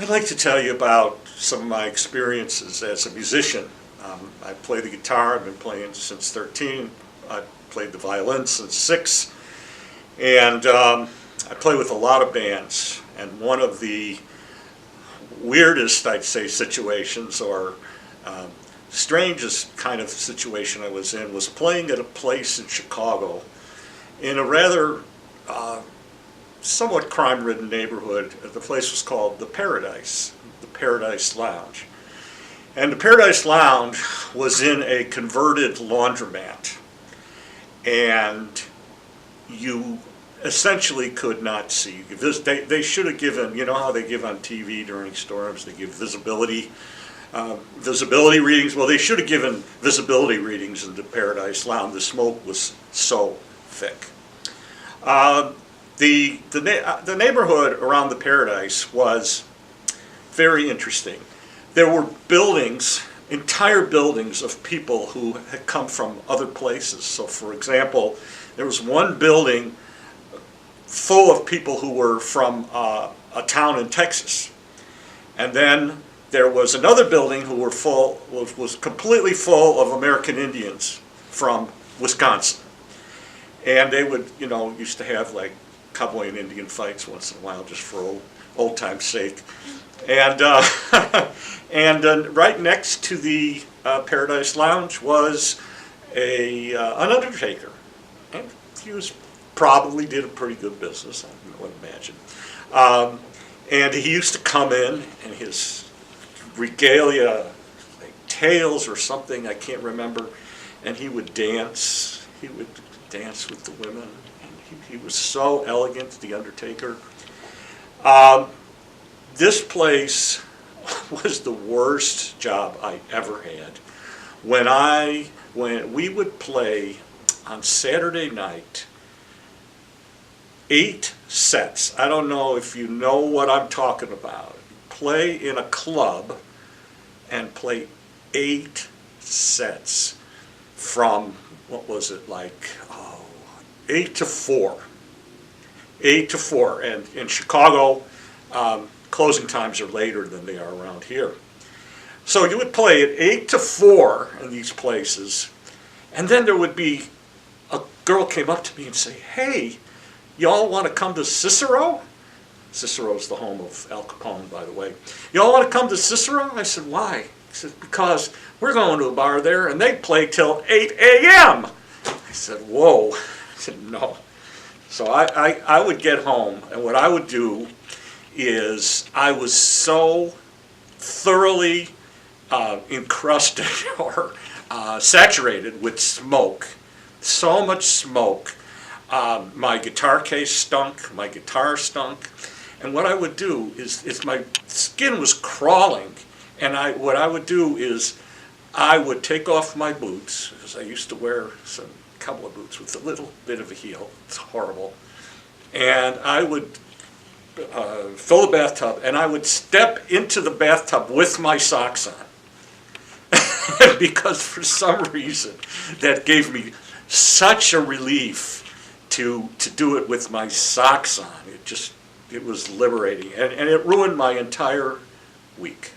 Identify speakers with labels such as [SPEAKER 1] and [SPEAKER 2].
[SPEAKER 1] I'd like to tell you about some of my experiences as a musician. I play the guitar. I've been playing since 13. I played the violin since 6. And I play with a lot of bands. And one of the weirdest, I'd say, situations or strangest kind of situation I was in was playing at a place in Chicago in a rather somewhat crime-ridden neighborhood. The place was called the Paradise Lounge. And the Paradise Lounge was in a converted laundromat. And you essentially could not see. They should have given, you know how they give on TV during storms, they give visibility readings. Well, they should have given visibility readings in the Paradise Lounge. The smoke was so thick. The neighborhood around the Paradise was very interesting. There were buildings, entire buildings of people who had come from other places. So, for example, there was one building full of people who were from a town in Texas. And then there was another building who was completely full of American Indians from Wisconsin. And they would, used to have like cowboy and Indian fights once in a while just for old time's sake. And right next to the Paradise Lounge was an undertaker. And he probably did a pretty good business, I would imagine. And he used to come in and his regalia, like tails or something, I can't remember, and he would dance. He would dance with the women. And he was so elegant, the undertaker. This place was the worst job I ever had. When we would play on Saturday night, 8 sets. I don't know if you know what I'm talking about. Play in a club and play 8 sets from, what was it, like 8 to 4. 8 to 4. And in Chicago, closing times are later than they are around here. So you would play at 8 to 4 in these places, and then there would be a girl came up to me and say, "Hey, y'all want to come to Cicero?" Cicero's the home of Al Capone, by the way. "Y'all want to come to Cicero?" I said, "Why?" He said, "Because we're going to a bar there, and they play till 8 a.m. I said, "Whoa." I said, "No." So I would get home, and what I would do is I was so thoroughly encrusted or saturated with smoke, so much smoke. My guitar case stunk, my guitar stunk, and what I would do is my skin was crawling, and what I would do is I would take off my boots, because I used to wear some couple of boots with a little bit of a heel. It's horrible. And I would fill the bathtub, and I would step into the bathtub with my socks on. Because for some reason that gave me such a relief to do it with my socks on. It was liberating, and it ruined my entire week.